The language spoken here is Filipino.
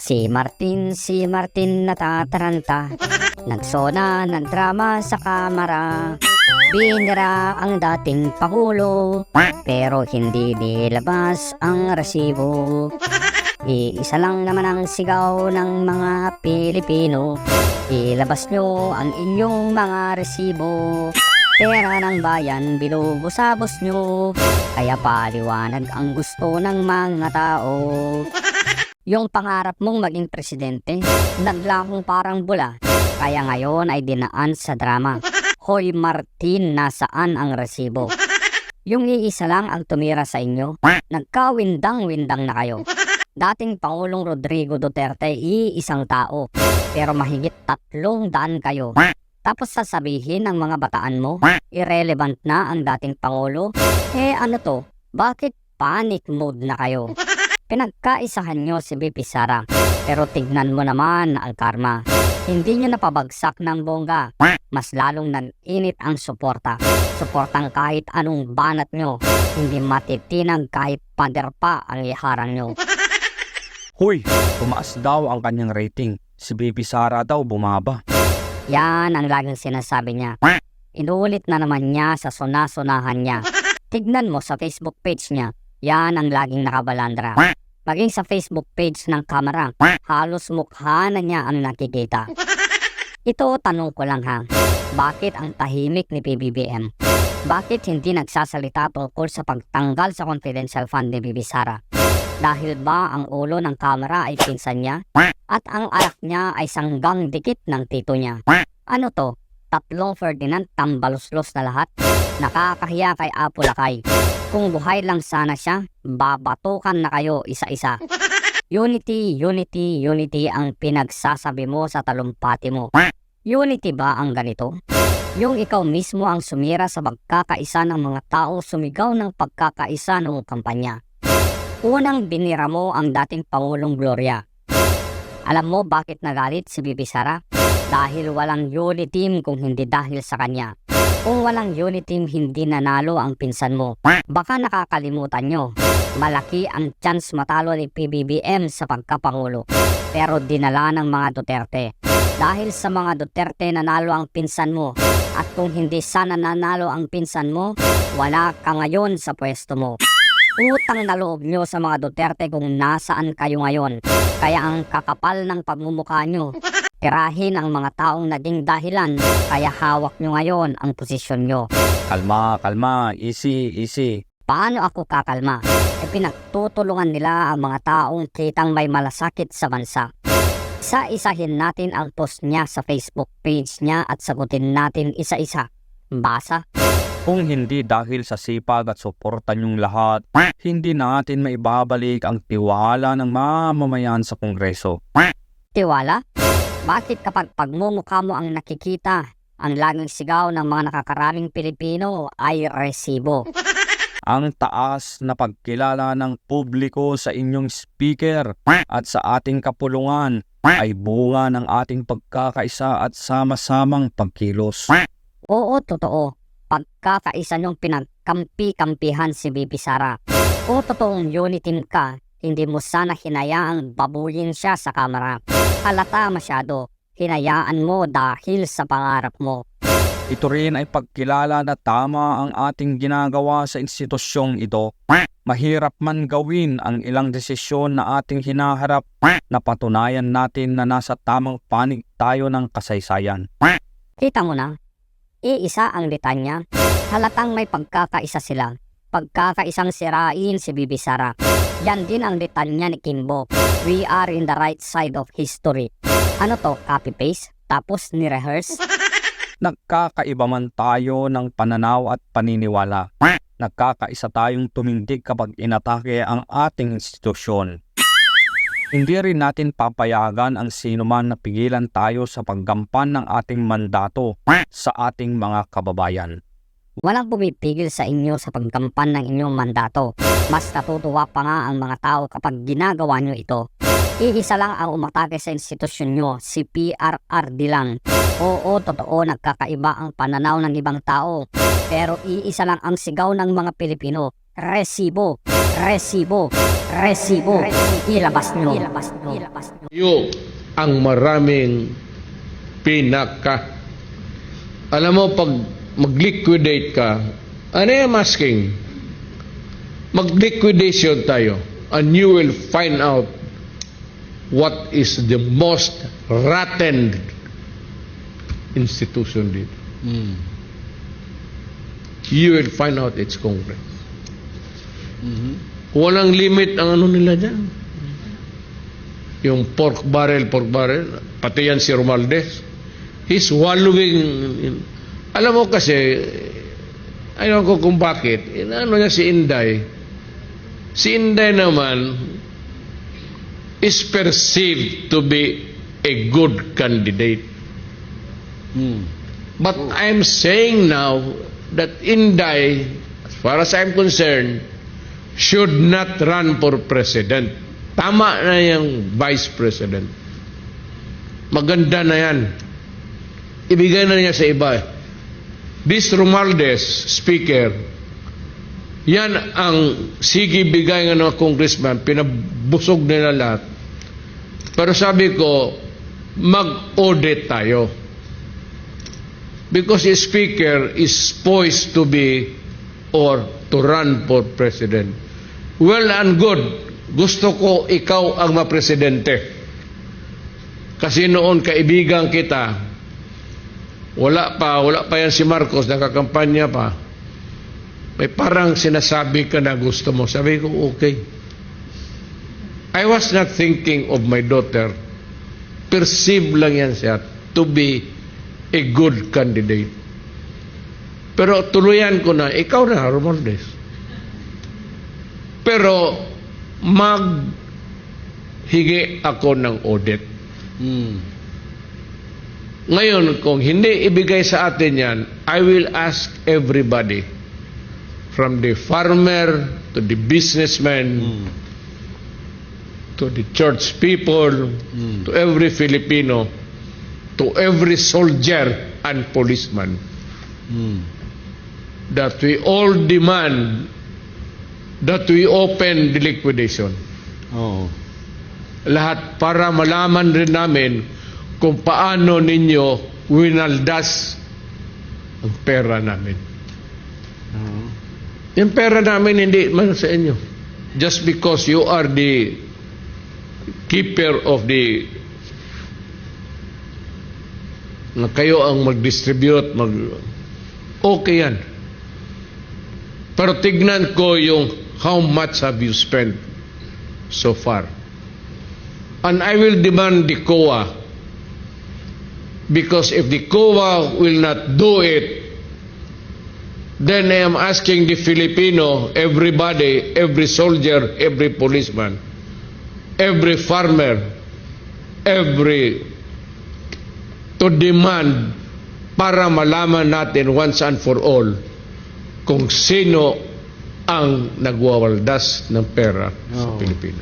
Si Martin natataranta. Nagsona ng drama sa kamera. Binira ang dating Pangulo, pero hindi nilabas ang resibo. Iisa lang naman ang sigaw ng mga Pilipino. Ilabas nyo ang inyong mga resibo. Pera ng bayan, binubusabos nyo. Kaya paliwanag ang gusto ng mga tao. Yung pangarap mong maging presidente, naglakong parang bula. Kaya ngayon ay dinaan sa drama. Hoy Martin, nasaan ang resibo? Yung iisa lang ang tumira sa inyo, nagkawindang-windang na kayo. Dating Pangulong Rodrigo Duterte, iisang tao. Pero mahigit 300 kayo. Tapos sasabihin ng mga bataan mo, irrelevant na ang dating Pangulo? Ano to? Bakit panic mode na kayo? Pinagkaisahan nyo si VP Sara, pero tignan mo naman ang karma. Hindi nyo napabagsak ng bongga, mas lalong nanginit ang suporta. Suportang kahit anong banat nyo, hindi matitinag kahit pader pa ang iharang nyo. Hoy, tumaas daw ang kanyang rating. Si VP Sara daw bumaba. Yan ang laging sinasabi niya. Inuulit na naman niya sa sunasunahan niya. Tignan mo sa Facebook page niya, yan ang laging nakabalandra. Maging sa Facebook page ng kamera, halos mukha na niya ang nakikita. Ito tanong ko lang ha, bakit ang tahimik ni PBBM? Bakit hindi nagsasalita tungkol sa pagtanggal sa confidential fund ni VP Sara? Dahil ba ang ulo ng kamera ay pinsan niya? At ang anak niya ay sanggang dikit ng tito niya? Ano to? 3 Ferdinand tambaluslos na lahat? Nakakahiya kay Apo Lakay. Kung buhay lang sana siya, babatukan na kayo isa-isa. Unity, unity, unity ang pinagsasabi mo sa talumpati mo. Unity ba ang ganito? Yung ikaw mismo ang sumira sa pagkakaisa ng mga tao sumigaw ng pagkakaisa noong kampanya. Unang binira mo ang dating Pangulong Gloria. Alam mo bakit nagalit si VP Sara? Dahil walang unity team kung hindi dahil sa kanya. Kung walang unity team, hindi nanalo ang pinsan mo. Baka nakakalimutan nyo, malaki ang chance matalo ni PBBM sa pagkapangulo. Pero dinala ng mga Duterte. Dahil sa mga Duterte nanalo ang pinsan mo. At kung hindi sana nanalo ang pinsan mo, wala ka ngayon sa pwesto mo. Utang na loob nyo sa mga Duterte kung nasaan kayo ngayon. Kaya ang kakapal ng pagmumukha nyo. Tirahin ang mga taong naging dahilan, kaya hawak nyo ngayon ang posisyon nyo. Kalma, kalma, easy, easy. Paano ako kakalma? Pinagtutulungan nila ang mga taong kitang may malasakit sa bansa. Isa-isahin natin ang post niya sa Facebook page niya at sagutin natin isa-isa. Basa? Kung hindi dahil sa sipag at suporta niyong lahat, hindi natin maibabalik ang tiwala ng mamamayan sa Kongreso. Tiwala? Bakit kapag pagmumukha mo ang nakikita, ang laging sigaw ng mga nakakaraming Pilipino ay resibo? Ang taas na pagkilala ng publiko sa inyong speaker at sa ating kapulungan ay bunga ng ating pagkakaisa at sama-samang pagkilos. Oo, totoo. Pagkakaisa niyong pinagkampi-kampihan si VP Sara. Kung totoong unity ka, hindi mo sana hinayaang babuyin siya sa kamera. Halata masyado, hinayaan mo dahil sa pangarap mo. Ito rin ay pagkilala na tama ang ating ginagawa sa institusyong ito. Mahirap man gawin ang ilang desisyon na ating hinaharap, napatunayan natin na nasa tamang panig tayo ng kasaysayan. Kita mo na, iisa ang litanya. Halatang may pagkakaisa sila. Pagkakaisang sirain si VP Sara. Yan din ang litanya ni Kimbo. We are in the right side of history. Ano to, copy-paste? Tapos ni-rehearse? Nagkakaiba man tayo ng pananaw at paniniwala. Nagkakaisa tayong tumindig kapag inatake ang ating institusyon. Hindi rin natin papayagan ang sinuman na pigilan tayo sa paggampan ng ating mandato sa ating mga kababayan. Walang pumipigil sa inyo sa paggampan ng inyong mandato. Mas natutuwa pa nga ang mga tao kapag ginagawa nyo ito. Iisa lang ang umatake sa institusyon nyo, si PRRD lang. Oo, totoo, nagkakaiba ang pananaw ng ibang tao. Pero iisa lang ang sigaw ng mga Pilipino, Resibo. Resibo. Resibo. Ilabas nyo. Yung ang maraming pinaka. Alam mo, pag mag-liquidate ka, ano yung asking? Mag-liquidation tayo and you will find out what is the most rotten institution dito. You will find out it's Congress. Walang limit ang ano nila dyan. Yung pork barrel, pati yan si Romualdez. He's wallowing alam mo kasi, ayaw ko kung bakit, ano niya si Inday. Si Inday naman is perceived to be a good candidate. But I'm saying now that Inday, as far as I'm concerned, should not run for president. Tama na yung vice president. Maganda na yan. Ibigay na niya sa iba. This Romualdez, speaker, yan ang sige bigay ng mga congressman, pinabusog nila lahat. Pero sabi ko, mag-audit tayo. Because the speaker is poised to be or to run for president. Well and good. Gusto ko ikaw ang mapresidente. Kasi noon kaibigan kita, wala pa yan si Marcos, nakakampanya pa. May parang sinasabi ka na gusto mo. Sabi ko, okay. I was not thinking of my daughter. Perceive lang yan siya to be a good candidate. Pero tuluyan ko na, ikaw na, Romualdez. Pero maghigi ako ng audit. Ngayon, kung hindi ibigay sa atin yan, I will ask everybody, from the farmer to the businessman, to the church people, to every Filipino, to every soldier and policeman, that we all demand that we open the liquidation. Lahat para malaman rin namin kung paano ninyo winaldas ang pera namin. Yung pera namin hindi man sa inyo. Just because you are the keeper of the na kayo ang mag-distribute, okay yan. Pero tignan ko yung how much have you spent so far. And I will demand the COA. Because if the COA will not do it, then I am asking the Filipino, everybody, every soldier, every policeman, every farmer, to demand para malaman natin once and for all kung sino ang nagwawaldas ng pera sa Pilipinas.